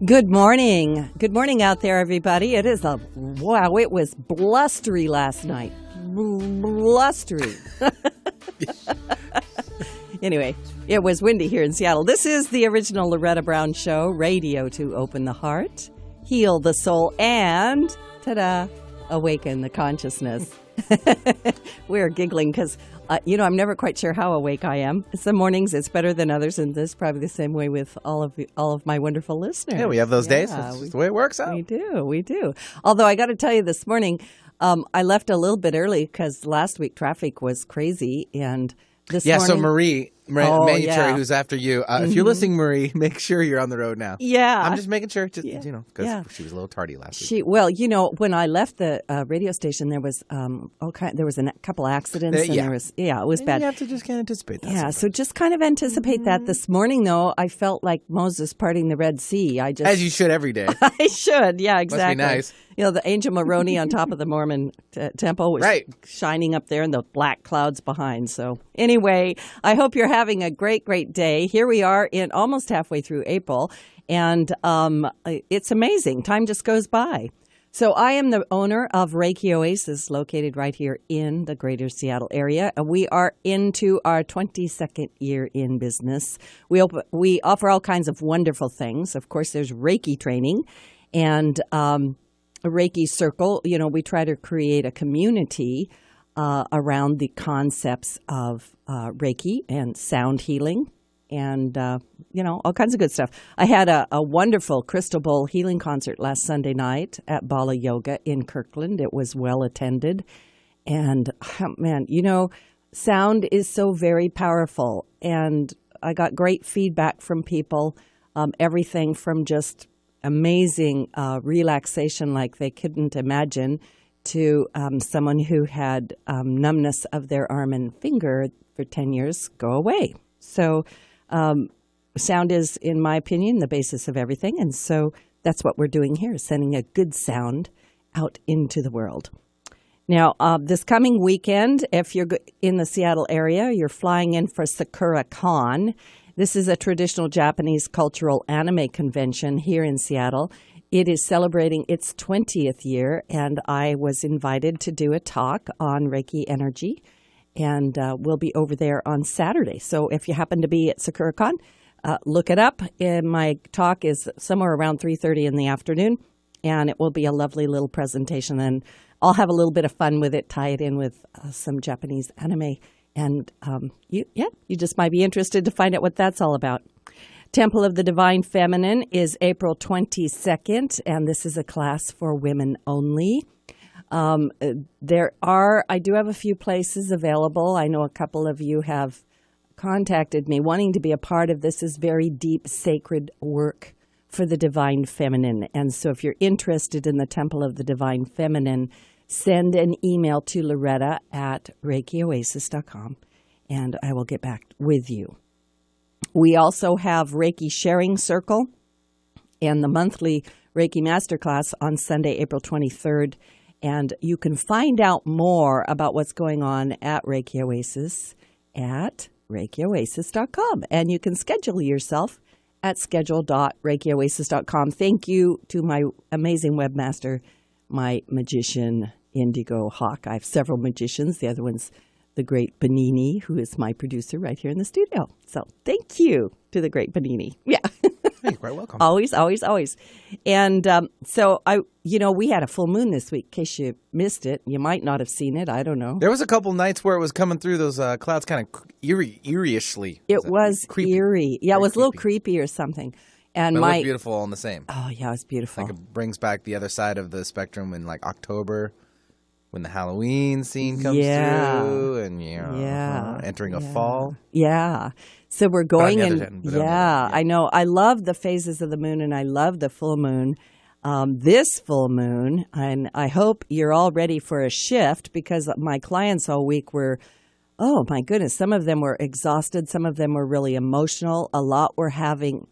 Good morning. Good morning out there, everybody. It was blustery last night. Blustery. Anyway, it was windy here in Seattle. This is the original Loretta Brown Show, radio to open the heart, heal the soul, and, ta-da, awaken the consciousness. We're giggling because, I'm never quite sure how awake I am. Some mornings it's better than others, and this is probably the same way with all of my wonderful listeners. Yeah, we have those days. That's just the way it works out. We do. Although I got to tell you, this morning I left a little bit early because last week traffic was crazy, and this morning. So Marie Manucherry, who's after you. If you're listening, Marie, make sure you're on the road now. Yeah. I'm just making sure, because she was a little tardy last week. When I left the radio station, there was there was a couple accidents. It was bad. You have to just kind of anticipate that. Yeah, so just kind of anticipate that. This morning, though, I felt like Moses parting the Red Sea. As you should every day. I should, yeah, exactly. Must be nice. The angel Moroni on top of the Mormon temple was shining up there and the black clouds behind. So anyway, I hope you're having a great, great day. Here we are in almost halfway through April, and it's amazing. Time just goes by. So I am the owner of Reiki Oasis, located right here in the greater Seattle area. And we are into our 22nd year in business. We offer all kinds of wonderful things. Of course, there's Reiki training and a Reiki circle. We try to create a community around the concepts of Reiki and sound healing and, all kinds of good stuff. I had a wonderful crystal bowl healing concert last Sunday night at Bala Yoga in Kirkland. It was well attended. And, sound is so very powerful. And I got great feedback from people, everything from just amazing relaxation like they couldn't imagine to someone who had numbness of their arm and finger for 10 years go away. So sound is, in my opinion, the basis of everything. And so that's what we're doing here, sending a good sound out into the world. Now, this coming weekend, if you're in the Seattle area, you're flying in for Sakura Con. This is a traditional Japanese cultural anime convention here in Seattle. It is celebrating its 20th year, and I was invited to do a talk on Reiki energy, and we'll be over there on Saturday. So if you happen to be at SakuraCon, look it up. My talk is somewhere around 3:30 in the afternoon, and it will be a lovely little presentation, and I'll have a little bit of fun with it, tie it in with some Japanese anime. And you just might be interested to find out what that's all about. Temple of the Divine Feminine is April 22nd, and this is a class for women only. I do have a few places available. I know a couple of you have contacted me wanting to be a part of this. Is very deep, sacred work for the Divine Feminine. And so if you're interested in the Temple of the Divine Feminine, send an email to Loretta at ReikiOasis.com, and I will get back with you. We also have Reiki Sharing Circle and the monthly Reiki Masterclass on Sunday, April 23rd. And you can find out more about what's going on at Reiki Oasis at ReikiOasis.com. And you can schedule yourself at schedule.ReikiOasis.com. Thank you to my amazing webmaster, my magician, Indigo Hawk. I have several magicians. The other one's the great Benini, who is my producer right here in the studio. So thank you to the great Benini. Yeah. You're quite welcome. Always. And we had a full moon this week. In case you missed it, you might not have seen it. I don't know. There was a couple nights where it was coming through those clouds kind of eerie-ishly. It was creepy. Eerie. Yeah, it was a little creepy or something. And but it was beautiful all in the same. Oh, yeah, it was beautiful. Like it brings back the other side of the spectrum in like October when the Halloween scene comes through and, entering a fall. Yeah. So we're going I know. I love the phases of the moon and I love the full moon. This full moon, and I hope you're all ready for a shift because my clients all week were, oh my goodness, some of them were exhausted. Some of them were really emotional. A lot were having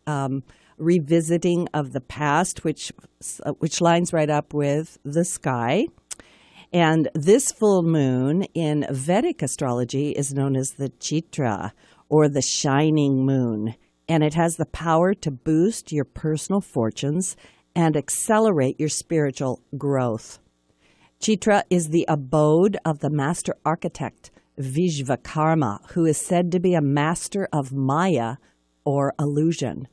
revisiting of the past, which lines right up with the sky. And this full moon in Vedic astrology is known as the Chitra, or the shining moon. and it has the power to boost your personal fortunes and accelerate your spiritual growth. Chitra is the abode of the master architect Vishvakarma, who is said to be a master of Maya, or illusion.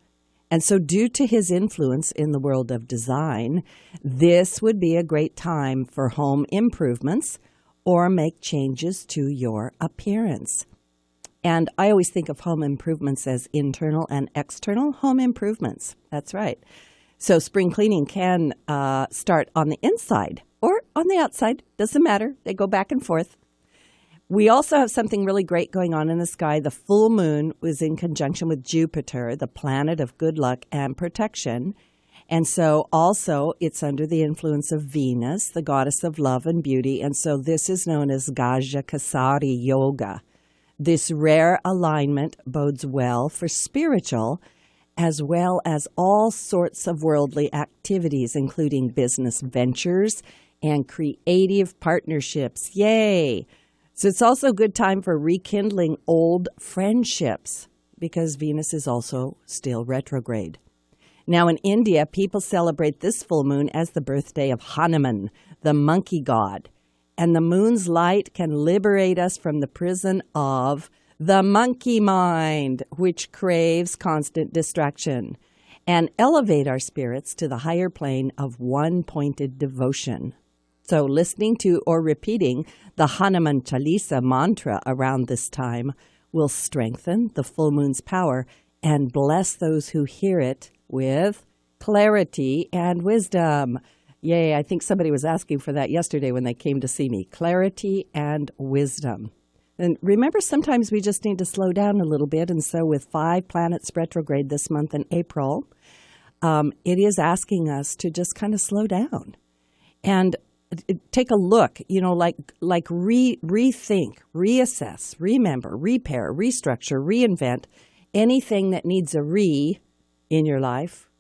And so due to his influence in the world of design, this would be a great time for home improvements or make changes to your appearance. And I always think of home improvements as internal and external home improvements. That's right. So spring cleaning can start on the inside or on the outside. Doesn't matter. They go back and forth. We also have something really great going on in the sky. The full moon was in conjunction with Jupiter, the planet of good luck and protection. And so also it's under the influence of Venus, the goddess of love and beauty. And so this is known as Gaja Kasari Yoga. This rare alignment bodes well for spiritual as well as all sorts of worldly activities, including business ventures and creative partnerships. Yay! So it's also a good time for rekindling old friendships because Venus is also still retrograde. Now in India, people celebrate this full moon as the birthday of Hanuman, the monkey god. And the moon's light can liberate us from the prison of the monkey mind, which craves constant distraction, and elevate our spirits to the higher plane of one-pointed devotion. So listening to or repeating the Hanuman Chalisa mantra around this time will strengthen the full moon's power and bless those who hear it with clarity and wisdom. Yay, I think somebody was asking for that yesterday when they came to see me. Clarity and wisdom. And remember, sometimes we just need to slow down a little bit. And so with 5 planets retrograde this month in April, it is asking us to just kind of slow down and take a look, rethink, reassess, remember, repair, restructure, reinvent. Anything that needs a re in your life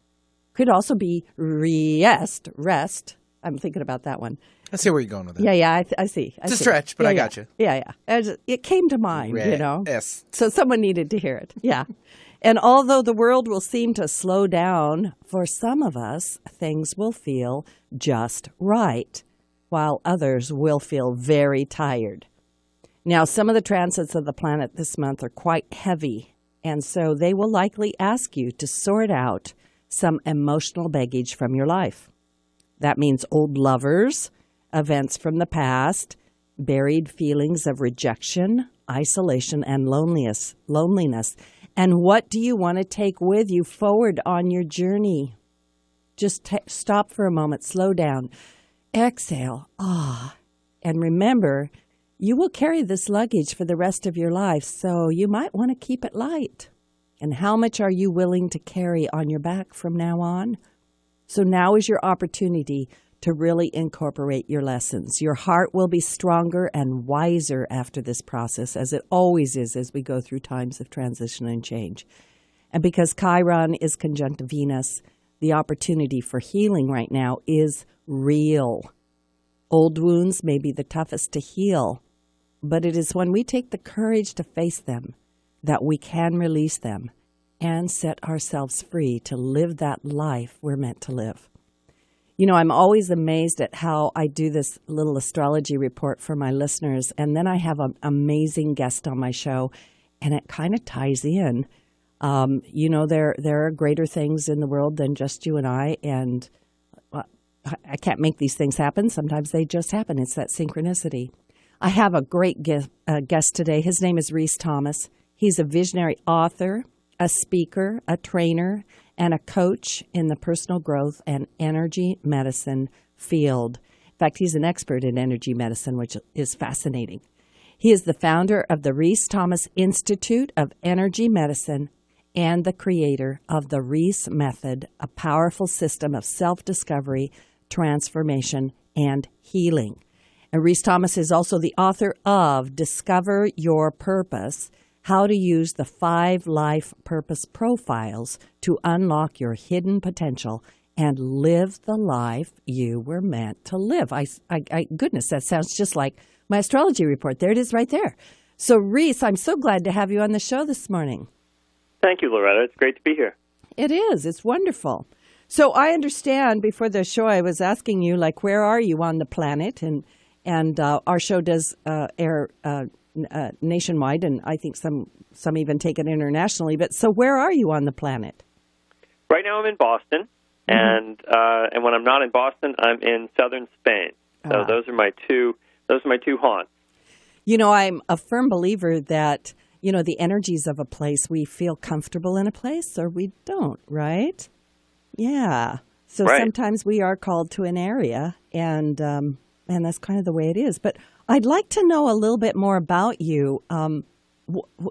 could also be rest. I'm thinking about that one. I see where you're going with it. Yeah, I see. It's a stretch, but I got you. Yeah. It came to mind, Yes. So someone needed to hear it. Yeah. And although the world will seem to slow down, for some of us, things will feel just right, while others will feel very tired. Now, some of the transits of the planet this month are quite heavy, and so they will likely ask you to sort out some emotional baggage from your life. That means old lovers, events from the past, buried feelings of rejection, isolation, and loneliness. And what do you want to take with you forward on your journey? Just stop for a moment, slow down, exhale, and remember, you will carry this luggage for the rest of your life, so you might want to keep it light. And how much are you willing to carry on your back from now on? So now is your opportunity to really incorporate your lessons. Your heart will be stronger and wiser after this process, as it always is as we go through times of transition and change. And because Chiron is conjunct Venus, the opportunity for healing right now is real. Old wounds may be the toughest to heal, but it is when we take the courage to face them that we can release them and set ourselves free to live that life we're meant to live. You know, I'm always amazed at how I do this little astrology report for my listeners, and then I have an amazing guest on my show, and it kind of ties in. There are greater things in the world than just you and I, and I can't make these things happen. Sometimes they just happen. It's that synchronicity. I have a great guest today. His name is Rhys Thomas. He's a visionary author, a speaker, a trainer, and a coach in the personal growth and energy medicine field. In fact, he's an expert in energy medicine, which is fascinating. He is the founder of the Rhys Thomas Institute of Energy Medicine and the creator of the Rhys Method, a powerful system of self-discovery, transformation, and healing. And Rhys Thomas is also the author of Discover Your Purpose, How to Use the 5 Life Purpose Profiles to Unlock Your Hidden Potential and Live the Life You Were Meant to Live. Goodness, that sounds just like my astrology report. There it is right there. So, Rhys, I'm so glad to have you on the show this morning. Thank you, Loretta. It's great to be here. It is. It's wonderful. So I understand before the show I was asking you, like, where are you on the planet? And our show does air nationwide, and I think some even take it internationally. But so where are you on the planet? Right now I'm in Boston, and when I'm not in Boston, I'm in southern Spain. So those are my two haunts. You know, I'm a firm believer that, you know, the energies of a place, we feel comfortable in a place or we don't, right? Yeah. So sometimes we are called to an area, and that's kind of the way it is. But I'd like to know a little bit more about you.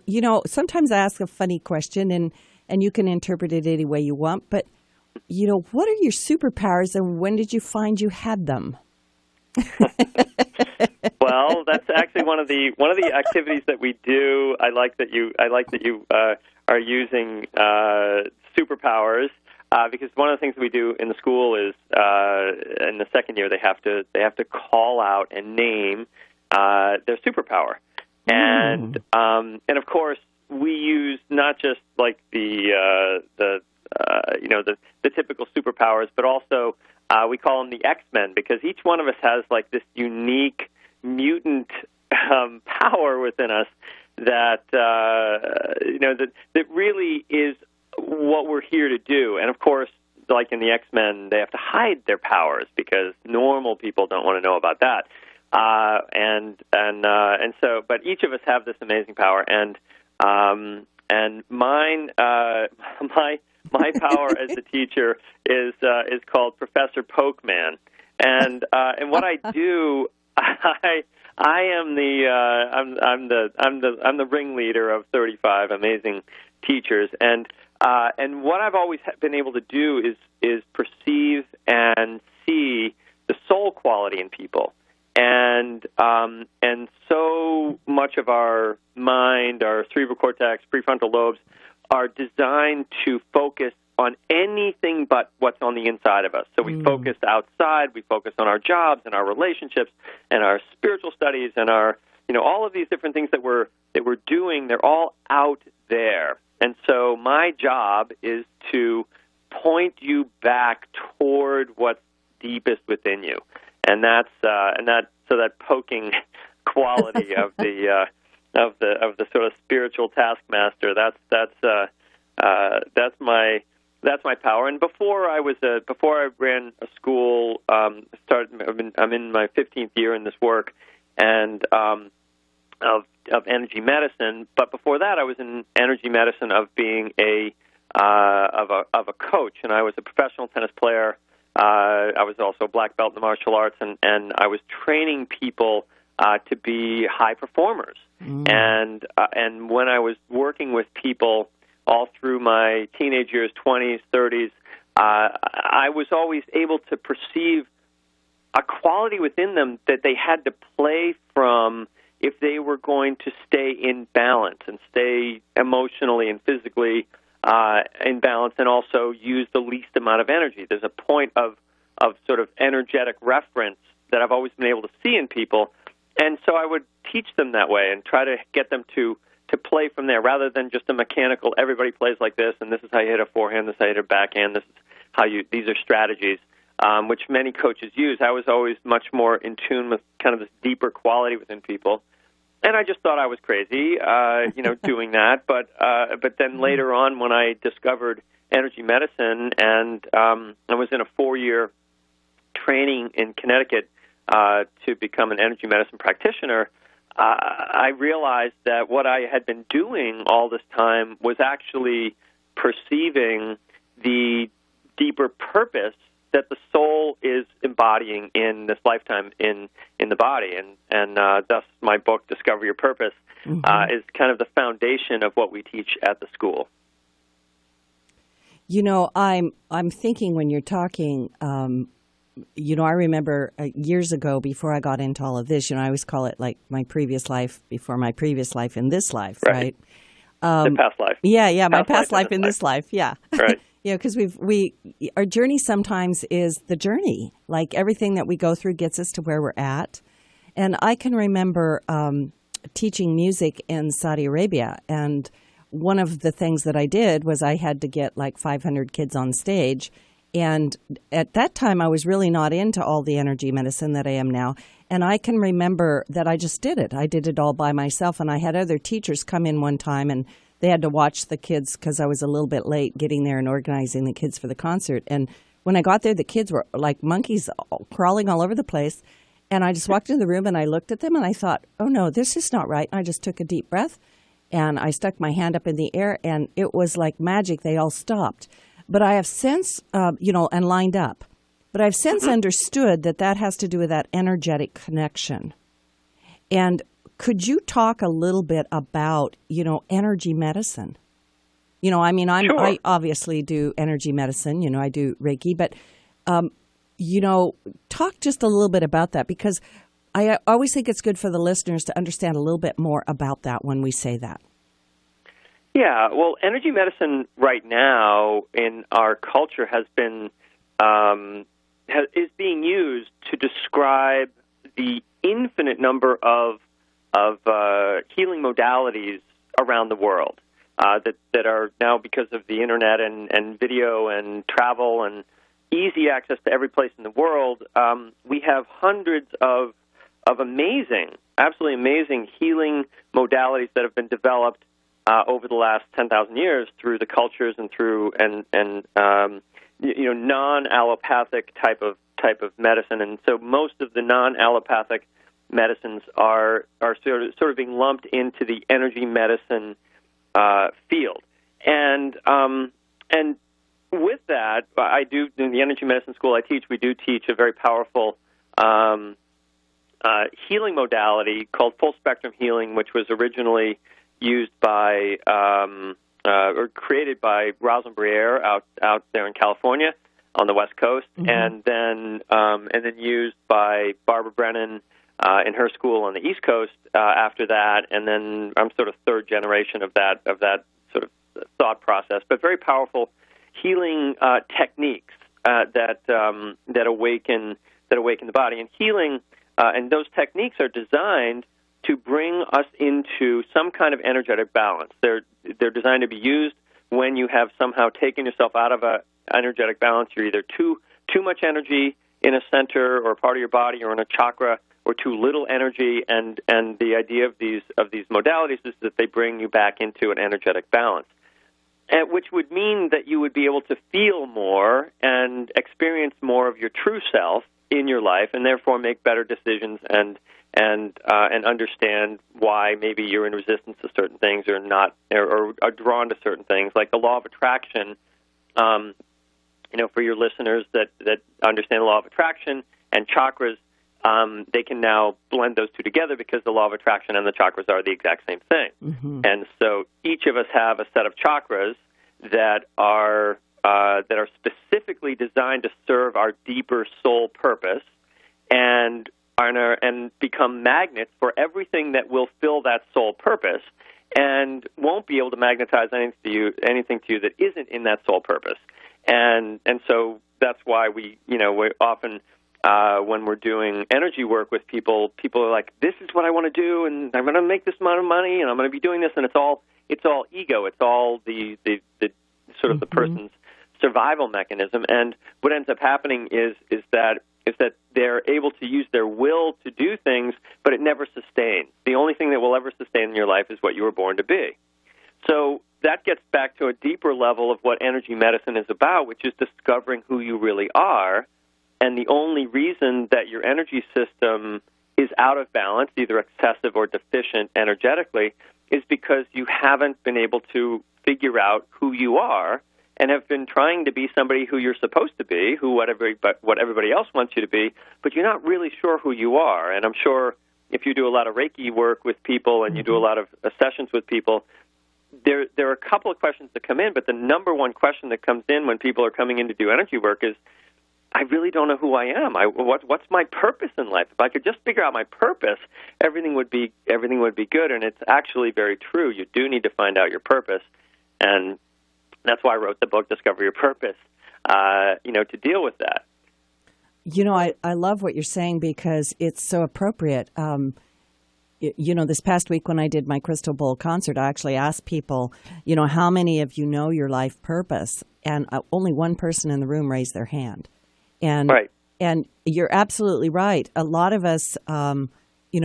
You know, sometimes I ask a funny question, and you can interpret it any way you want. But, you know, what are your superpowers, and when did you find you had them? Well, that's actually one of the activities that we do. I like that you are using superpowers because one of the things that we do in the school is in the second year they have to call out and name their superpower, and of course we use not just like the typical superpowers, but also we call them the X-Men because each one of us has like this unique mutant power within us that that really is what we're here to do. And of course, like in the X-Men, they have to hide their powers because normal people don't want to know about that. But each of us have this amazing power, and mine, my power as a teacher is called Professor Pokeman, and what I do, I am I'm the ringleader of 35 amazing teachers, and what I've always been able to do is perceive and see the soul quality in people, and so much of our mind, our cerebral cortex, prefrontal lobes, are designed to focus on anything but what's on the inside of us. So we focus outside, we focus on our jobs and our relationships and our spiritual studies and our, all of these different things that we're doing, they're all out there. And so my job is to point you back toward what's deepest within you. And that poking quality of the sort of spiritual taskmaster, that's my power. And before I ran a school, I'm in my 15th year in this work, and of energy medicine. But before that, I was in energy medicine of being a coach, and I was a professional tennis player. I was also a black belt in the martial arts, and I was training people to be high performers. And when I was working with people all through my teenage years, 20s, 30s, I was always able to perceive a quality within them that they had to play from if they were going to stay in balance and stay emotionally and physically in balance, and also use the least amount of energy. There's a point of sort of energetic reference that I've always been able to see in people, and so I would teach them that way and try to get them to play from there rather than just a mechanical, everybody plays like this, and this is how you hit a forehand, this is how you hit a backhand, this is how these are strategies, which many coaches use. I was always much more in tune with kind of this deeper quality within people. And I just thought I was crazy, doing that. But then later on, when I discovered energy medicine, and I was in a 4-year training in Connecticut to become an energy medicine practitioner, I realized that what I had been doing all this time was actually perceiving the deeper purpose that the soul is embodying in this lifetime in the body, and thus my book, Discover Your Purpose, is kind of the foundation of what we teach at the school. I'm thinking when you're talking, I remember years ago before I got into all of this, I always call it like my previous life before my previous life in this life, right? The past life. Yeah, my past life in this life, yeah. Right. Because our journey sometimes is the journey. Like everything that we go through gets us to where we're at. And I can remember teaching music in Saudi Arabia, and one of the things that I did was I had to get like 500 kids on stage. And at that time, I was really not into all the energy medicine that I am now. And I can remember that I just did it. I did it all by myself. And I had other teachers come in one time, and they had to watch the kids because I was a little bit late getting there and organizing the kids for the concert. And when I got there, the kids were like monkeys crawling all over the place. And I just walked into the room and I looked at them and I thought, oh, no, this is not right. And I just took a deep breath and I stuck my hand up in the air, and it was like magic. They all stopped. But I have since, and lined up. But I've since understood that that has to do with that energetic connection. And could you talk a little bit about, energy medicine? Sure. I obviously do energy medicine. I do Reiki. But, talk just a little bit about that, because I always think it's good for the listeners to understand a little bit more about that when we say that. Yeah, well, energy medicine right now in our culture has been is being used to describe the infinite number of healing modalities around the world that are now, because of the internet and video and travel and easy access to every place in the world. We have hundreds of amazing, absolutely amazing healing modalities that have been developed over the last 10,000 years through the cultures and through non-allopathic type of medicine. And so most of the non-allopathic medicines are sort of being lumped into the energy medicine field. And with that, I do, in the energy medicine school I teach, we do teach a very powerful healing modality called full spectrum healing, which was originally used by or created by Rhys out there in California on the West Coast, and then used by Barbara Brennan in her school on the East Coast after that, and then I'm sort of third generation of that sort of thought process, but very powerful healing techniques that awaken the body, and healing, and those techniques are designed to bring us into some kind of energetic balance. They're designed to be used when you have somehow taken yourself out of a energetic balance. You're either too much energy in a center or a part of your body or in a chakra, or too little energy. And the idea of these modalities is that they bring you back into an energetic balance, which would mean that you would be able to feel more and experience more of your true self in your life, and therefore make better decisions and understand why maybe you're in resistance to certain things or not, or are drawn to certain things, like the law of attraction. For your listeners that understand the law of attraction and chakras, they can now blend those two together because the law of attraction and the chakras are the exact same thing. Mm-hmm. And so each of us have a set of chakras that are specifically designed to serve our deeper soul purpose and become magnets for everything that will fill that soul purpose, and won't be able to magnetize anything to you that isn't in that soul purpose. And so that's why we often when we're doing energy work with people are like, this is what I want to do, and I'm going to make this amount of money, and I'm going to be doing this, and it's all ego. It's all the sort of the person's survival mechanism. And what ends up happening is that they're able to use their will to do things, but it never sustains. The only thing that will ever sustain in your life is what you were born to be. So that gets back to a deeper level of what energy medicine is about, which is discovering who you really are. And the only reason that your energy system is out of balance, either excessive or deficient energetically, is because you haven't been able to figure out who you are, and have been trying to be somebody who you're supposed to be, what everybody else wants you to be, but you're not really sure who you are. And I'm sure if you do a lot of Reiki work with people and you do a lot of sessions with people, there are a couple of questions that come in, but the number one question that comes in when people are coming in to do energy work is, I really don't know who I am. What's my purpose in life? If I could just figure out my purpose, everything would be good. And it's actually very true. You do need to find out your purpose, and that's why I wrote the book, Discover Your Purpose, to deal with that. I love what you're saying because it's so appropriate. This past week when I did my Crystal Bowl concert, I actually asked people, how many of you know your life purpose? And only one person in the room raised their hand. And right. And you're absolutely right. A lot of us,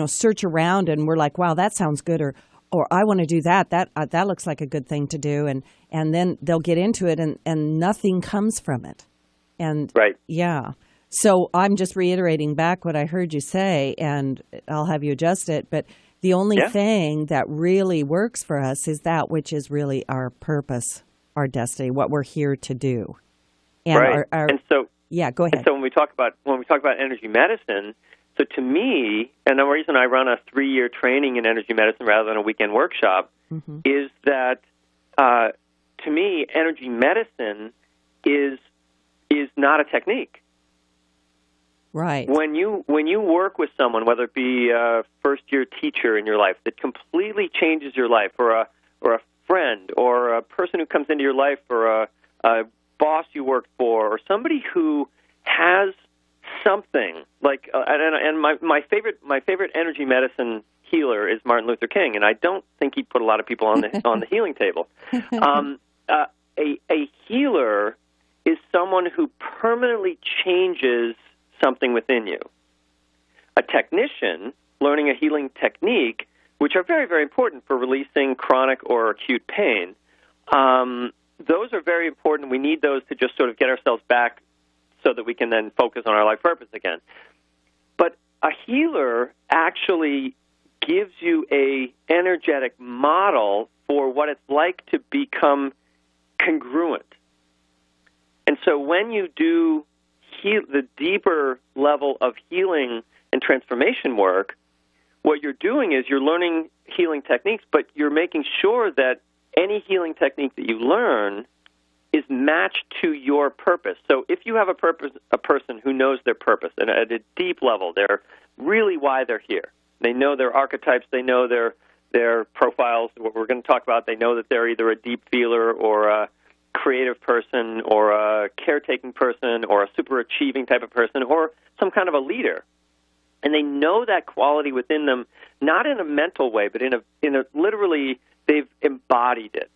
search around and we're like, wow, that sounds good, or I want to do that. That looks like a good thing to do. And then they'll get into it and nothing comes from it. And right. Yeah. So I'm just reiterating back what I heard you say, and I'll have you adjust it. But the only thing that really works for us is that which is really our purpose, our destiny, what we're here to do. And right. And so, yeah, go ahead. And so when we talk about energy medicine, so to me, and the reason I run a 3-year training in energy medicine rather than a weekend workshop, is that to me, energy medicine is not a technique. Right. When you work with someone, whether it be a first-year teacher in your life that completely changes your life, or a friend, or a person who comes into your life, or a boss you worked for, or somebody who has something like, and my favorite energy medicine healer is Martin Luther King, and I don't think he put a lot of people on the healing table. A healer is someone who permanently changes something within you. A technician learning a healing technique, which are very, very important for releasing chronic or acute pain, those are very important. We need those to just sort of get ourselves back so that we can then focus on our life purpose again. But a healer actually gives you a energetic model for what it's like to become congruent. And so when you do the deeper level of healing and transformation work, what you're doing is you're learning healing techniques, but you're making sure that any healing technique that you learn is matched to your purpose. So if you have a person who knows their purpose, and at a deep level, they're really why they're here. They know their archetypes, they know their profiles, what we're going to talk about. They know that they're either a deep feeler or a creative person or a caretaking person or a super achieving type of person or some kind of a leader. And they know that quality within them, not in a mental way, but in a literally they've embodied it,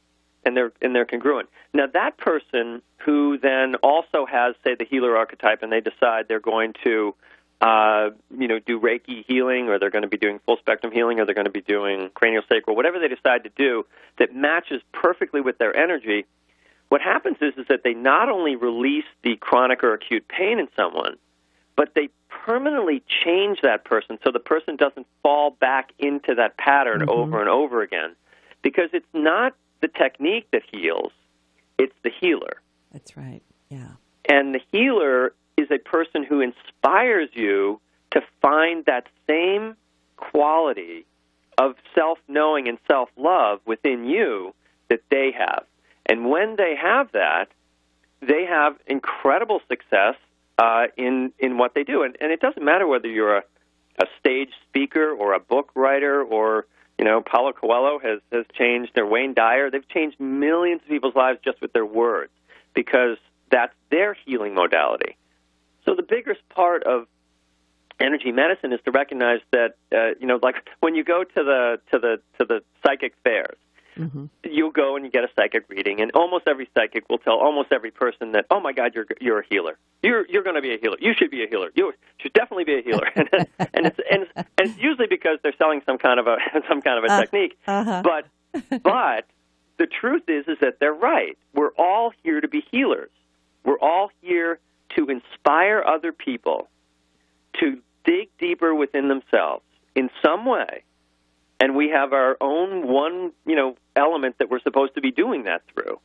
and they're congruent. Now that person who then also has, say, the healer archetype, and they decide they're going to do Reiki healing, or they're going to be doing full spectrum healing, or they're going to be doing craniosacral, whatever they decide to do that matches perfectly with their energy. What happens is that they not only release the chronic or acute pain in someone, but they permanently change that person so the person doesn't fall back into that pattern over and over again. Because it's not the technique that heals, it's the healer. That's right, yeah. And the healer is a person who inspires you to find that same quality of self-knowing and self-love within you that they have. And when they have that, they have incredible success in what they do. And it doesn't matter whether you're a stage speaker or a book writer or, Paulo Coelho has changed, or Wayne Dyer. They've changed millions of people's lives just with their words because that's their healing modality. So the biggest part of energy medicine is to recognize that, like when you go to the psychic fairs, you'll go and you get a psychic reading, and almost every psychic will tell almost every person that, oh my God, you're a healer. You're going to be a healer. You should be a healer. You should definitely be a healer. and it's usually because they're selling some kind of a technique. But the truth is that they're right. We're all here to be healers. We're all here to inspire other people to dig deeper within themselves in some way. And we have our own one, element that we're supposed to be doing that through.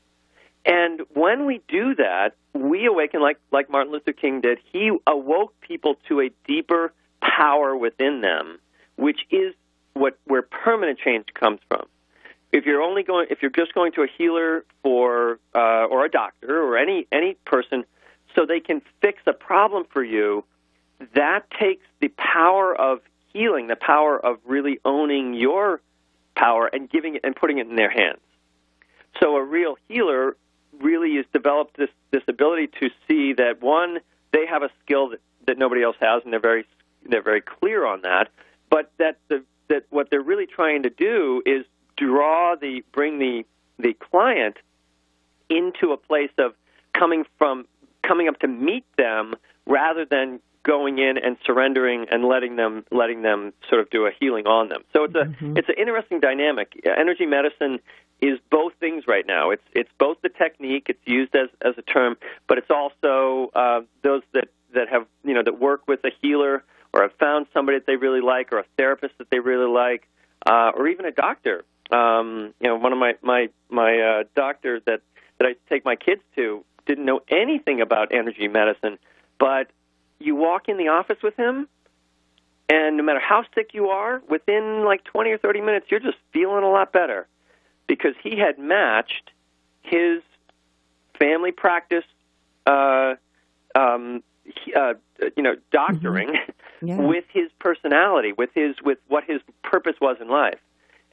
And when we do that, we awaken like Martin Luther King did. He awoke people to a deeper power within them, which is where permanent change comes from. If you're just going to a healer or a doctor or any person so they can fix a problem for you, that takes the power of healing, the power of really owning your power and giving it and putting it in their hands. So a real healer really has developed this ability to see that, one, they have a skill that nobody else has, and they're very clear on that, but that what they're really trying to do is bring the client into a place of coming up to meet them rather than going in and surrendering and letting them sort of do a healing on them. So it's an interesting dynamic. Energy medicine is both things right now. It's both the technique, it's used as a term, but it's also those that have that work with a healer or have found somebody that they really like, or a therapist that they really like, or even a doctor. One of my doctor that I take my kids to didn't know anything about energy medicine, but you walk in the office with him, and no matter how sick you are, within like 20 or 30 minutes, you're just feeling a lot better, because he had matched his family practice, doctoring with his personality, with what his purpose was in life.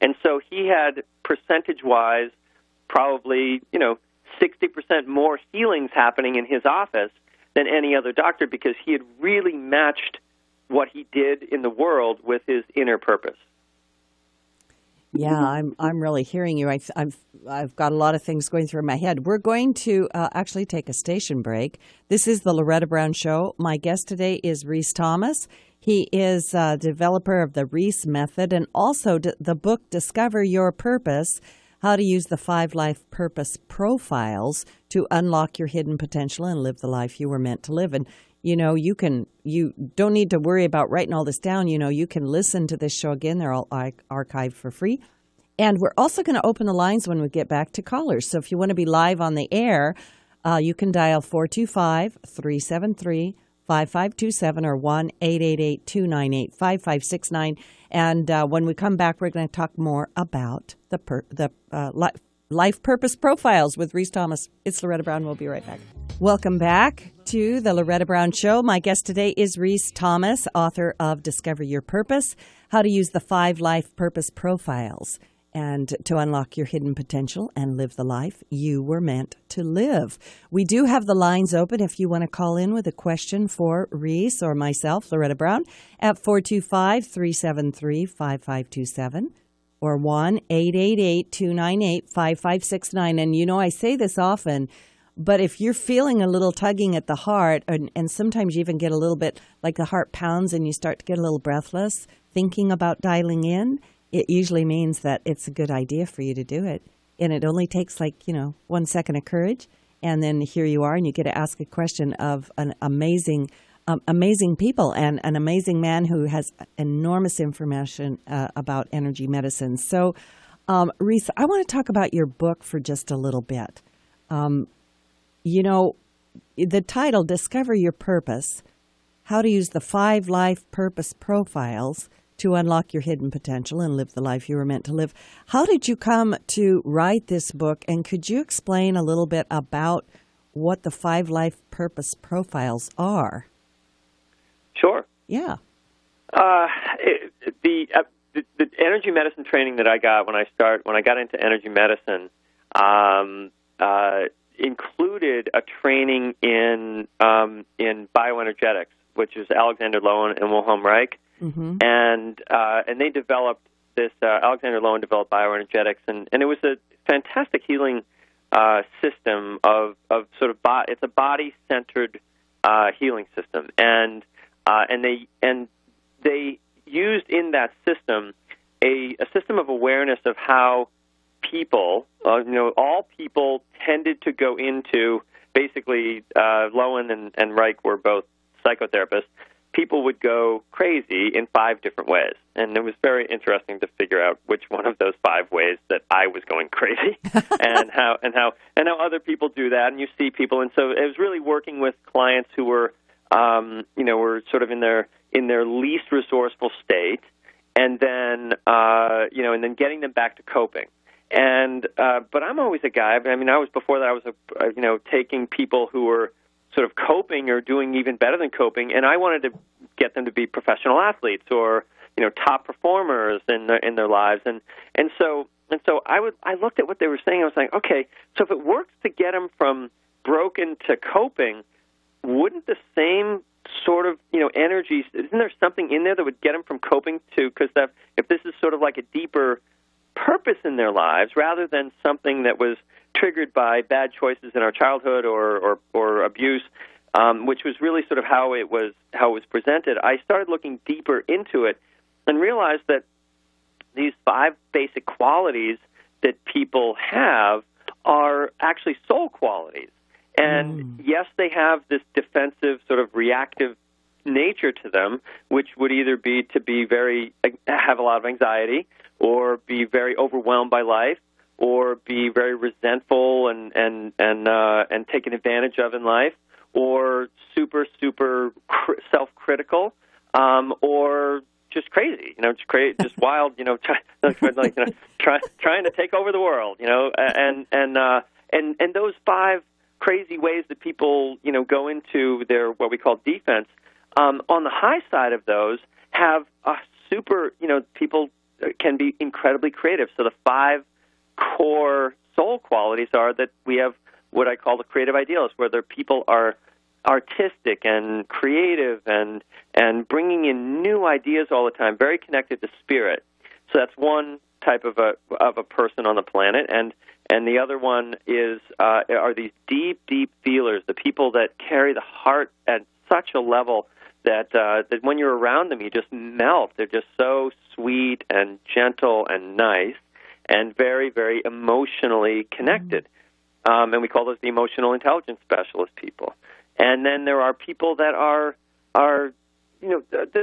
And so he had, percentage-wise, probably 60% more healings happening in his office than any other doctor, because he had really matched what he did in the world with his inner purpose. Yeah, I'm really hearing you. I've got a lot of things going through my head. We're going to actually take a station break. This is the Loretta Brown Show. My guest today is Rhys Thomas. He is a developer of the Rhys method and also the book Discover Your Purpose: How to Use the 5 Life Purpose Profiles to Unlock Your Hidden Potential and Live the Life You Were Meant to Live. And you don't need to worry about writing all this down. You can listen to this show again. They're all archived for free. And we're also going to open the lines when we get back to callers. So if you want to be live on the air, you can dial 425-373-5527 or 1-888-298-5569. And when we come back, we're going to talk more about the life purpose profiles with Rhys Thomas. It's Loretta Brown. We'll be right back. Welcome back to the Loretta Brown Show. My guest today is Rhys Thomas, author of Discover Your Purpose: How to Use the 5 Life Purpose Profiles and to unlock your hidden potential and live the life you were meant to live. We do have the lines open if you want to call in with a question for Rhys or myself, Loretta Brown, at 425-373-5527 or 1-888-298-5569. And I say this often, but if you're feeling a little tugging at the heart, and sometimes you even get a little bit like the heart pounds and you start to get a little breathless thinking about dialing in, it usually means that it's a good idea for you to do it. And it only takes 1 second of courage. And then here you are, and you get to ask a question of an amazing people and an amazing man who has enormous information about energy medicine. So, Rhys, I want to talk about your book for just a little bit. The title, Discover Your Purpose: How to Use the 5 Life Purpose Profiles to Unlock Your Hidden Potential and Live the Life You Were Meant to Live. How did you come to write this book, and could you explain a little bit about what the 5 Life Purpose Profiles are? Sure. Yeah. The energy medicine training that I got when I got into energy medicine included a training in bioenergetics, which is Alexander Lowen and Wilhelm Reich. Mm-hmm. And they developed this. Alexander Lowen developed bioenergetics, and it was a fantastic healing system of sort of it's a body-centered healing system, and they used in that system a system of awareness of how people, all people tended to go into, basically, Lowen and Reich were both psychotherapists. People would go crazy in 5 different ways, and it was very interesting to figure out which one of those 5 ways that I was going crazy, and how other people do that. And you see people, and so it was really working with clients who were, were sort of in their least resourceful state, and then and then getting them back to coping. And but I'm always a guy. I mean, I was before that. I was taking people who were sort of coping or doing even better than coping, and I wanted to get them to be professional athletes or top performers in their lives, and so I looked at what they were saying. I was like, okay, so if it works to get them from broken to coping, wouldn't the same sort of, energies? Isn't there something in there that would get them from coping to, because if this is sort of like a deeper purpose in their lives rather than something that was triggered by bad choices in our childhood or abuse, which was really sort of how it was presented, I started looking deeper into it and realized that these 5 basic qualities that people have are actually soul qualities. And yes, they have this defensive, sort of reactive nature to them, which would either be to be have a lot of anxiety, or be very overwhelmed by life, or be very resentful and taken advantage of in life, or super self-critical, or just crazy, just wild, trying to take over the world, and those 5 crazy ways that people, go into their what we call defense. On the high side of those, have a super, people can be incredibly creative. So the 5 core soul qualities are that we have what I call the creative idealists, where their people are artistic and creative and bringing in new ideas all the time, very connected to spirit. So that's one type of a person on the planet, and the other one are these deep feelers, the people that carry the heart at such a level that when you're around them, you just melt. They're just so sweet and gentle and nice and very, very emotionally connected. And we call those the emotional intelligence specialist people. And then there are people that are they're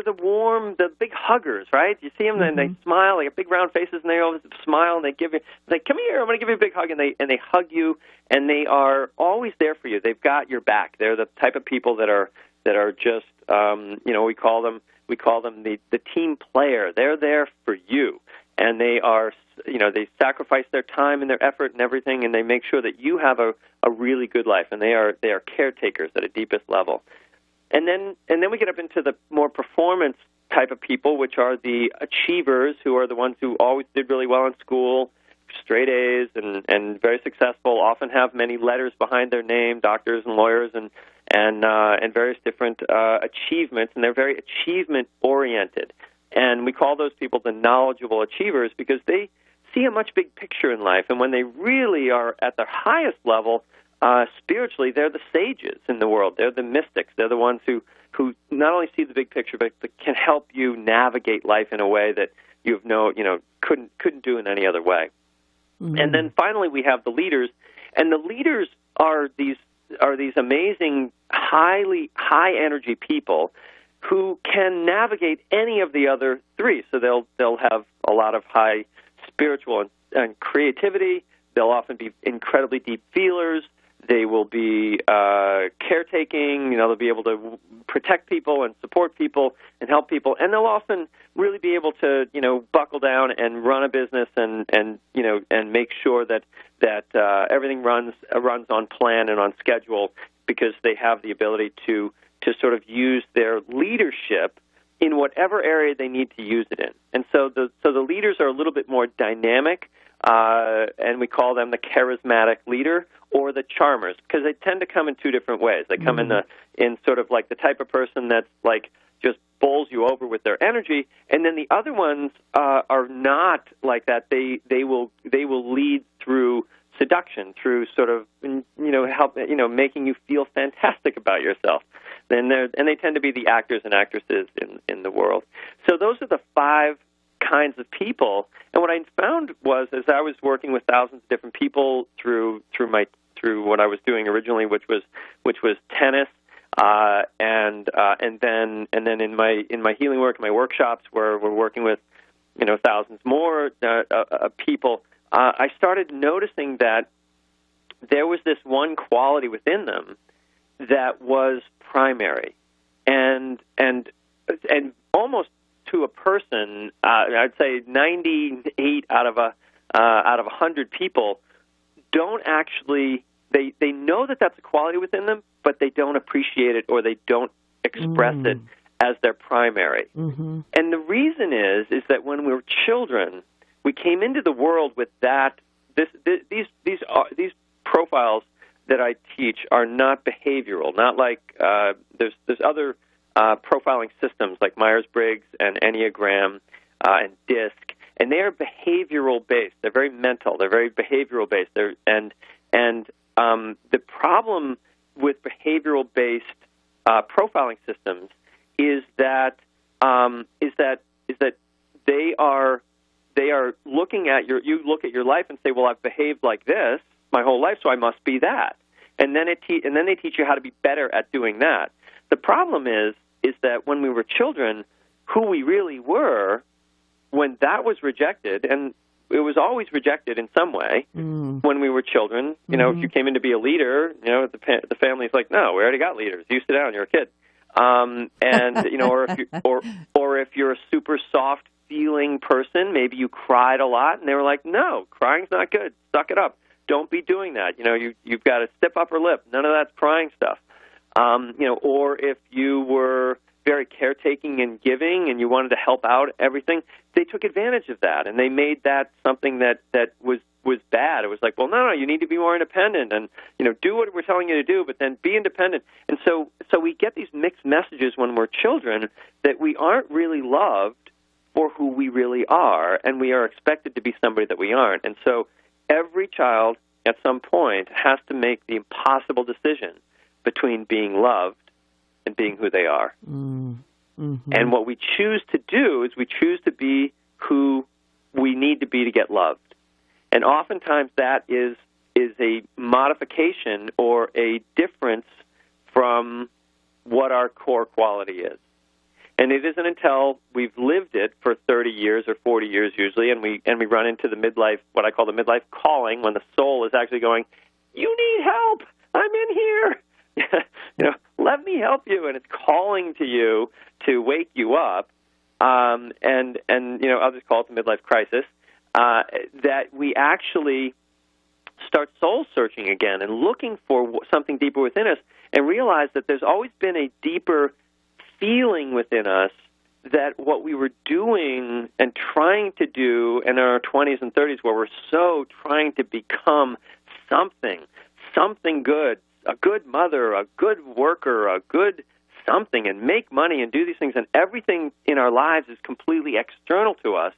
the big huggers, right? You see them and they smile, they have big round faces, and they always smile, and they give you, like, come here, I'm going to give you a big hug, and they hug you, and they are always there for you. They've got your back. They're the type of people that are just, we call them the team player. They're there for you, and they are, they sacrifice their time and their effort and everything, and they make sure that you have a really good life, and they are caretakers at a deepest level. And then we get up into the more performance type of people, which are the achievers, who are the ones who always did really well in school, straight A's, and very successful, often have many letters behind their name, doctors and lawyers, and various different achievements, and they're very achievement-oriented. And we call those people the knowledgeable achievers because they see a much big picture in life, and when they really are at their highest level, spiritually, they're the sages in the world. They're the mystics. They're the ones who not only see the big picture, but can help you navigate life in a way that couldn't do in any other way. Mm-hmm. And then finally, we have the leaders, and the leaders are these amazing, high energy people who can navigate any of the other 3. So they'll have a lot of high spiritual and creativity. They'll often be incredibly deep feelers. They will be caretaking. They'll be able to protect people and support people and help people, and they'll often really be able to buckle down and run a business and make sure that everything runs on plan and on schedule, because they have the ability to sort of use their leadership in whatever area they need to use it in. And so the leaders are a little bit more dynamic, and we call them the charismatic leader or the charmers, because they tend to come in 2 different ways. They come in sort of like the type of person that's like just bowls you over with their energy, and then the other ones are not like that. They will lead through seduction, through sort of help making you feel fantastic about yourself. And they tend to be the actors and actresses in the world. So those are the 5 kinds of people. And what I found was, as I was working with thousands of different people through what I was doing originally, which was tennis, and then in my healing work, in my workshops, where we're working with thousands more people, I started noticing that there was this one quality within them that was primary, and almost to a person, I'd say 98 out of 100 people don't actually, they know that that's a quality within them, but they don't appreciate it, or they don't express it as their primary. Mm-hmm. And the reason is that when we were children, we came into the world with that. These profiles that I teach are not behavioral, not like there's other profiling systems like Myers-Briggs and Enneagram and DISC, and they are behavioral based. They're very mental. They're very behavioral based. The problem with behavioral based profiling systems is that they are looking at you look at your life and say, well, I've behaved like this my whole life, so I must be that. And then they teach you how to be better at doing that. The problem is that when we were children, who we really were, when that was rejected, and it was always rejected in some way when we were children. You know, if you came in to be a leader, you know, the family's like, no, we already got leaders. You sit down, you're a kid. And you know, or if you're a super soft feeling person, maybe you cried a lot, and they were like, no, crying's not good. Suck it up. Don't be doing that. You know, you've got to stiff upper lip. None of that's crying stuff. You know, or if you were very caretaking and giving and you wanted to help out everything, they took advantage of that, and they made that something that was bad. It was like, well, no, you need to be more independent, and you know, do what we're telling you to do, but then be independent. And so we get these mixed messages when we're children that we aren't really loved for who we really are, and we are expected to be somebody that we aren't. And so every child at some point has to make the impossible decision between being loved and being who they are. And what we choose to do is we choose to be who we need to be to get loved. And oftentimes that is a modification or a difference from what our core quality is. And it isn't until we've lived it for 30 years or 40 years usually, and we run into the midlife, what I call the midlife calling, when the soul is actually going, you need help, I'm in here. You know, let me help you, and it's calling to you to wake you up, and you know, others call it the midlife crisis. That we actually start soul searching again and looking for something deeper within us, and realize that there's always been a deeper feeling within us that what we were doing and trying to do in our 20s and 30s, where we're so trying to become something good, a good mother, a good worker, a good something, and make money and do these things, and everything in our lives is completely external to us,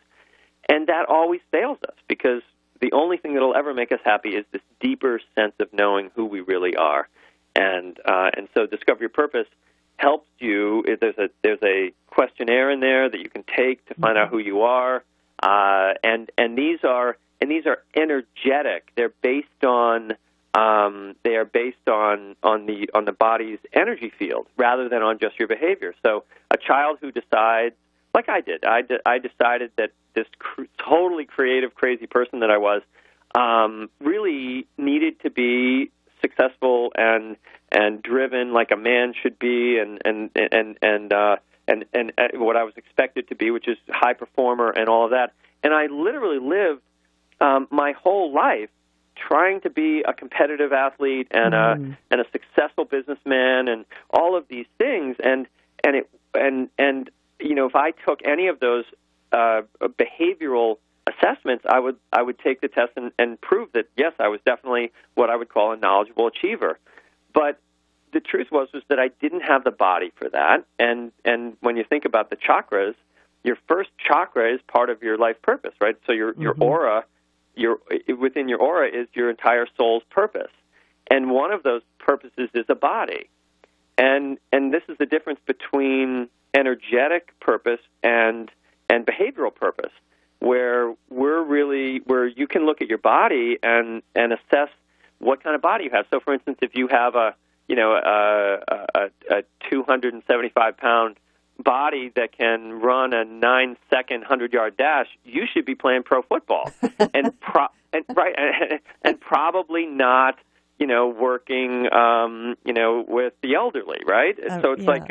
and that always fails us, because the only thing that will ever make us happy is this deeper sense of knowing who we really are. And so Discover Your Purpose helps you. There's a questionnaire in there that you can take to find out who you are, and these are energetic. They're based on the body's energy field rather than on just your behavior. So a child who decides, like I did, I decided that this totally creative, crazy person that I was really needed to be successful and driven like a man should be, and what I was expected to be, which is high performer and all of that. And I literally lived my whole life trying to be a competitive athlete and a successful businessman and all of these things, and you know, if I took any of those behavioral assessments, I would take the test and prove that yes, I was definitely what I would call a knowledgeable achiever. But the truth was that I didn't have the body for that. And when you think about the chakras, your first chakra is part of your life purpose, right? So your aura, within your aura is your entire soul's purpose. And one of those purposes is a body. And this is the difference between energetic purpose and behavioral purpose, where you can look at your body and assess what kind of body you have. So, for instance, if you have a 275-pound body that can run a 9-second 100-yard dash, you should be playing pro football, and probably not, working, with the elderly, right? So it's like,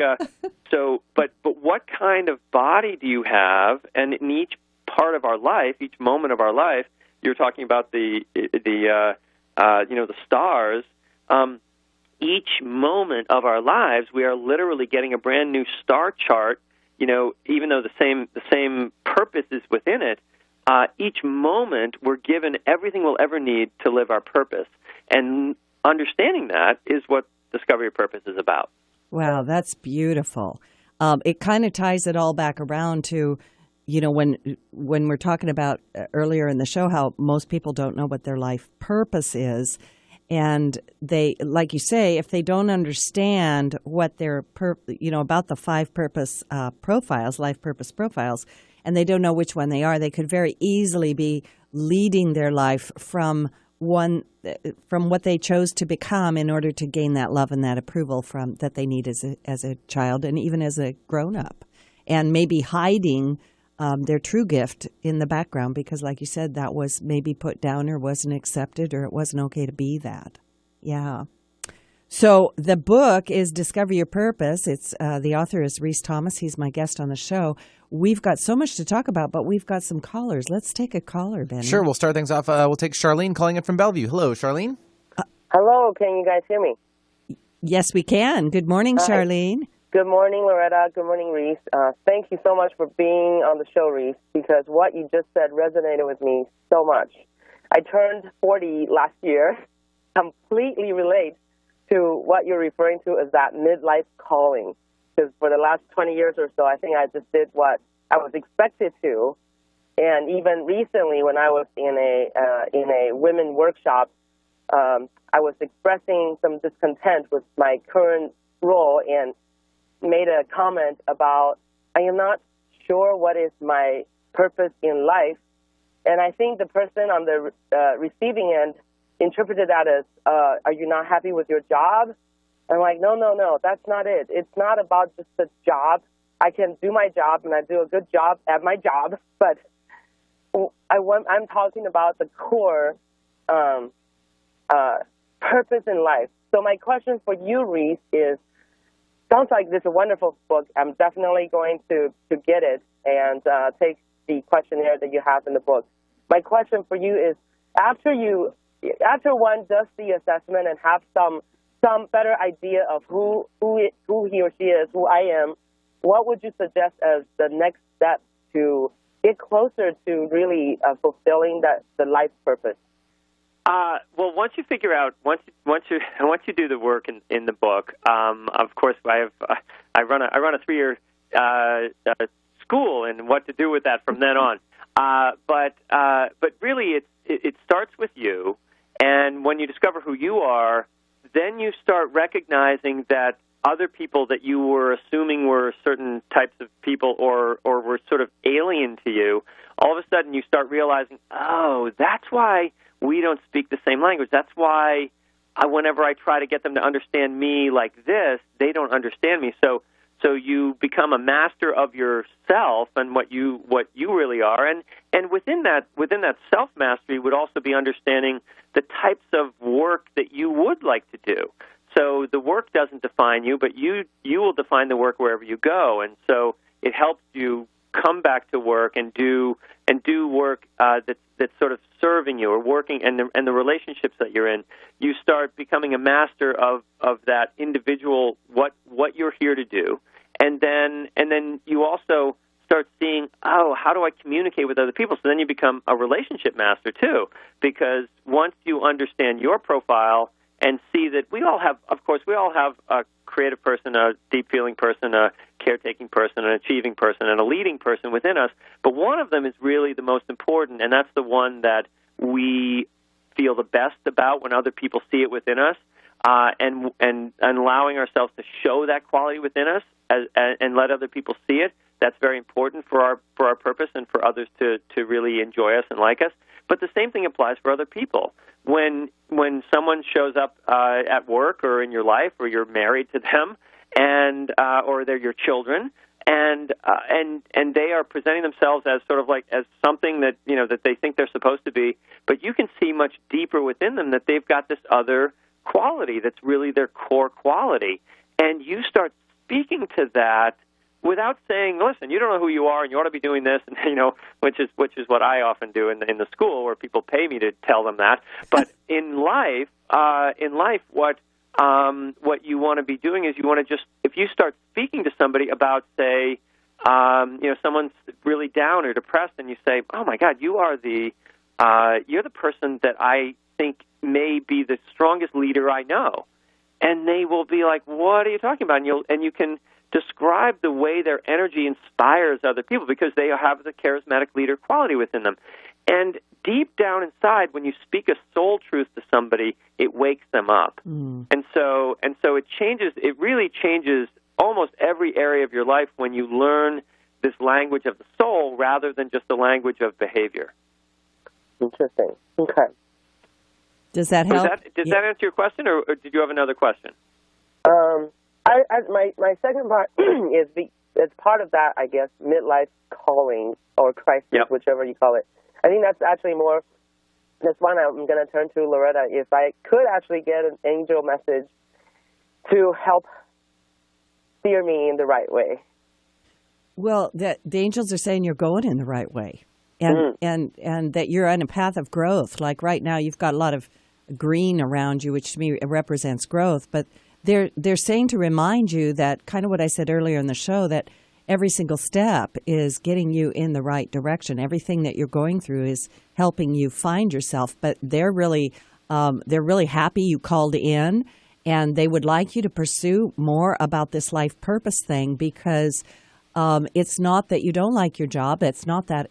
but what kind of body do you have? And in each part of our life, each moment of our life, you're talking about the stars. Each moment of our lives, we are literally getting a brand new star chart. Even though the same purpose is within it, each moment we're given everything we'll ever need to live our purpose. And understanding that is what Discover Your Purpose is about. Wow, that's beautiful. it kind of ties it all back around to, when we're talking about earlier in the show how most people don't know what their life purpose is. And they, like you say, if they don't understand what their, about the 5 purpose profiles, life purpose profiles, and they don't know which one they are, they could very easily be leading their life from what they chose to become in order to gain that love and that approval that they need as a child and even as a grown up, and maybe hiding their true gift in the background because, like you said, that was maybe put down or wasn't accepted or it wasn't okay to be that. Yeah. So the book is Discover Your Purpose. It's the author is Rhys Thomas. He's my guest on the show. We've got so much to talk about, but we've got some callers. Let's take a caller, Benny. Sure. We'll start things off. We'll take Charlene calling in from Bellevue. Hello, Charlene. Hello. Can you guys hear me? Yes, we can. Good morning, Charlene. Good morning, Loretta. Good morning, Rhys. Thank you so much for being on the show, Rhys, because what you just said resonated with me so much. I turned 40 last year. Completely relate to what you're referring to as that midlife calling. Because for the last 20 years or so, I think I just did what I was expected to. And even recently, when I was in a women workshop, I was expressing some discontent with my current role and made a comment about I am not sure what is my purpose in life. And I think the person on the receiving end interpreted that as, are you not happy with your job? I'm like, no, that's not it. It's not about just the job. I can do my job, and I do a good job at my job, but I'm talking about the core purpose in life. So my question for you, Rhys, is, sounds like this is a wonderful book. I'm definitely going to get it and take the questionnaire that you have in the book. My question for you is, after one does the assessment and have some better idea of who he or she is, who I am, what would you suggest as the next step to get closer to really fulfilling the life purpose? Well, once you figure out, once you do the work in the book, of course, I run a 3-year school and what to do with that from then on. But really, it starts with you, and when you discover who you are, then you start recognizing that other people that you were assuming were certain types of people or were sort of alien to you, all of a sudden you start realizing, oh, that's why we don't speak the same language. That's why whenever I try to get them to understand me like this, they don't understand me. So you become a master of yourself and what you really are, and within that self mastery would also be understanding the types of work that you would like to do. So the work doesn't define you, but you will define the work wherever you go, and so it helps you come back to work and do work that's sort of serving you or working and the relationships that you're in. You start becoming a master of that individual what you're here to do, and then you also start seeing, oh, how do I communicate with other people? So then you become a relationship master too, because once you understand your profile and see that we all have a creative person, a deep feeling person, a caretaking person, an achieving person, and a leading person within us. But one of them is really the most important, and that's the one that we feel the best about when other people see it within us, and allowing ourselves to show that quality within us and let other people see it. That's very important for our purpose and for others to really enjoy us and like us. But the same thing applies for other people. When someone shows up at work or in your life, or you're married to them, and or they're your children, and they are presenting themselves as sort of like as something that that they think they're supposed to be, but you can see much deeper within them that they've got this other quality that's really their core quality, and you start speaking to that without saying, listen, you don't know who you are and you ought to be doing this, and which is what I often do in the school where people pay me to tell them that. But in life, what you want to be doing is you want to just, if you start speaking to somebody about, say, someone's really down or depressed, and you say, oh my God, you're the person that I think may be the strongest leader I know, and they will be like, what are you talking about? And you can describe the way their energy inspires other people because they have the charismatic leader quality within them. And deep down inside, when you speak a soul truth to somebody, it wakes them up. And so it really changes almost every area of your life when you learn this language of the soul rather than just the language of behavior. Interesting. Okay. Does that help? Does that answer your question, or did you have another question? My second part is it's part of that, I guess, midlife calling or crisis, whichever you call it. I think that's actually more. That's one I'm going to turn to Loretta. If I could actually get an angel message to help steer me in the right way. Well, the angels are saying you're going in the right way, and that you're on a path of growth. Like right now, you've got a lot of green around you, which to me represents growth. But they're saying to remind you that kind of what I said earlier in the show, that every single step is getting you in the right direction. Everything that you're going through is helping you find yourself. But they're really happy you called in, and they would like you to pursue more about this life purpose thing because. It's not that you don't like your job. It's not that.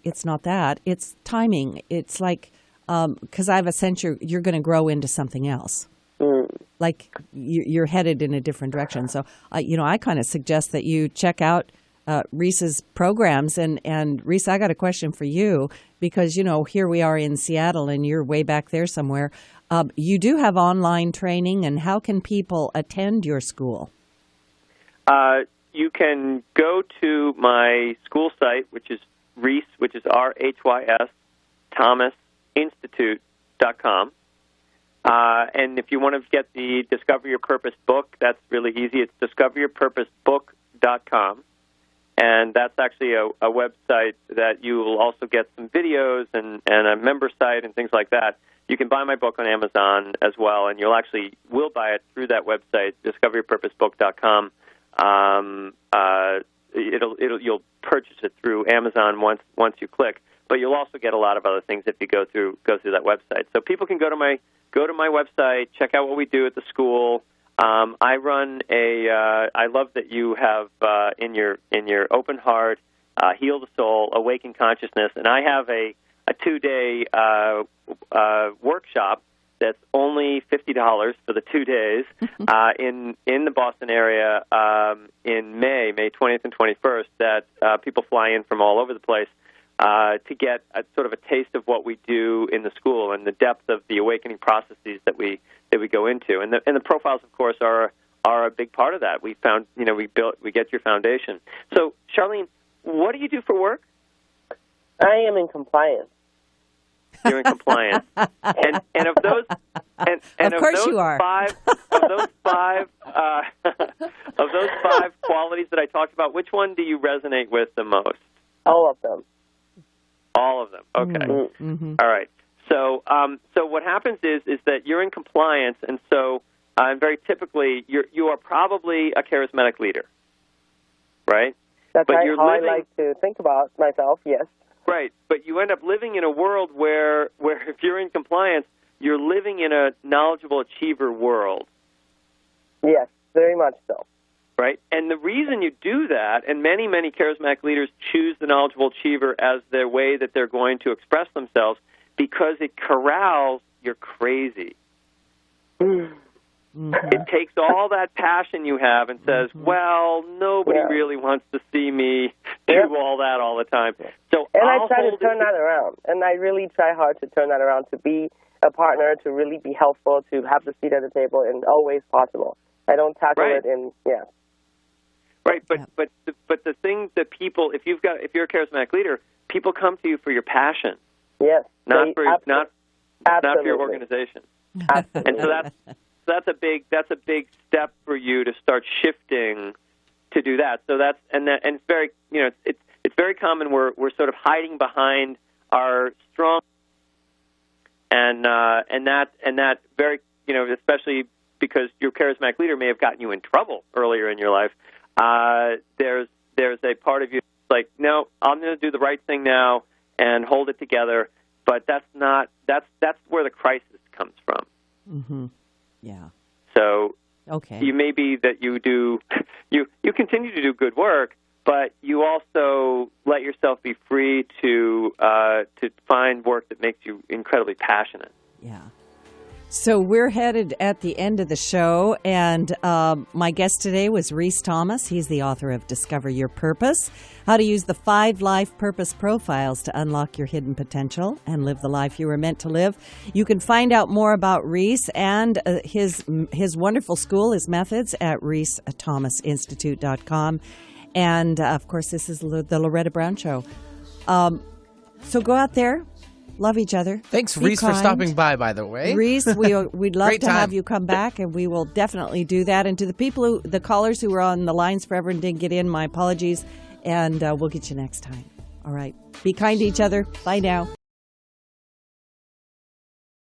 It's timing. It's like, because I have a sense you're going to grow into something else. Like you're headed in a different direction. So, I kind of suggest that you check out Rhys's programs. And Rhys, I got a question for you because, here we are in Seattle and you're way back there somewhere. You do have online training, and how can people attend your school? You can go to my school site, which is Rhys, which is RHYS, ThomasInstitute.com. And if you want to get the Discover Your Purpose book, that's really easy. It's discoveryourpurposebook.com. And that's actually a website that you will also get some videos and a member site and things like that. You can buy my book on Amazon as well, and will buy it through that website, discoveryourpurposebook.com. You'll purchase it through Amazon once you click, but you'll also get a lot of other things if you go through that website. So people can go to my website, check out what we do at the school. I run I love that you have in your open heart, heal the soul, awaken consciousness, and I have a 2-day workshop. That's only $50 for the 2 days in the Boston area in May 20th and 21st. That people fly in from all over the place to get sort of a taste of what we do in the school and the depth of the awakening processes that we go into. And the profiles, of course, are a big part of that. We found we get your foundation. So, Charlene, what do you do for work? I am in compliance. You're in compliance, and of those, and of course those you are. five qualities that I talked about, which one do you resonate with the most? All of them. All of them. Okay. Mm-hmm. All right. So, what happens is that you're in compliance, and so very typically you are probably a charismatic leader, right? That's right. How I like to think about myself. Yes. Right, but you end up living in a world where if you're in compliance, you're living in a knowledgeable achiever world. Yes, very much so. Right, and the reason you do that, and many charismatic leaders choose the knowledgeable achiever as their way that they're going to express themselves, because it corrals your crazy. It takes all that passion you have and says, well, nobody really wants to see me do all that all the time. So I try to turn that around, and I really try hard to turn that around, to be a partner, to really be helpful, to have the seat at the table in all ways possible. I don't tackle it in, Right, but the thing that people, if you're a charismatic leader, people come to you for your passion. Yes. Not for your organization. Absolutely. And so that's a big step for you to start shifting to do that. So and it's very it's very common. We're sort of hiding behind our strong and that very especially because your charismatic leader may have gotten you in trouble earlier in your life. There's a part of you that's like, no, I'm going to do the right thing now and hold it together. But that's where the crisis comes from. Mm-hmm. Yeah. So Okay. You may be that you do you continue to do good work, but you also let yourself be free to find work that makes you incredibly passionate. Yeah. So we're headed at the end of the show, and my guest today was Rhys Thomas. He's the author of Discover Your Purpose, How to Use the 5 Life Purpose Profiles to Unlock Your Hidden Potential and Live the Life You Were Meant to Live. You can find out more about Rhys and his wonderful school, his methods, at rhysthomasinstitute.com. And, of course, this is the Loretta Brown Show. So go out there. Love each other. Thanks, Be Rhys, for kind. stopping by the way. Rhys, we'd love Great to time. have you come back, and we will definitely do that. And to the callers who were on the lines forever and didn't get in, my apologies, and we'll get you next time. All right. Be kind to each other. Bye now.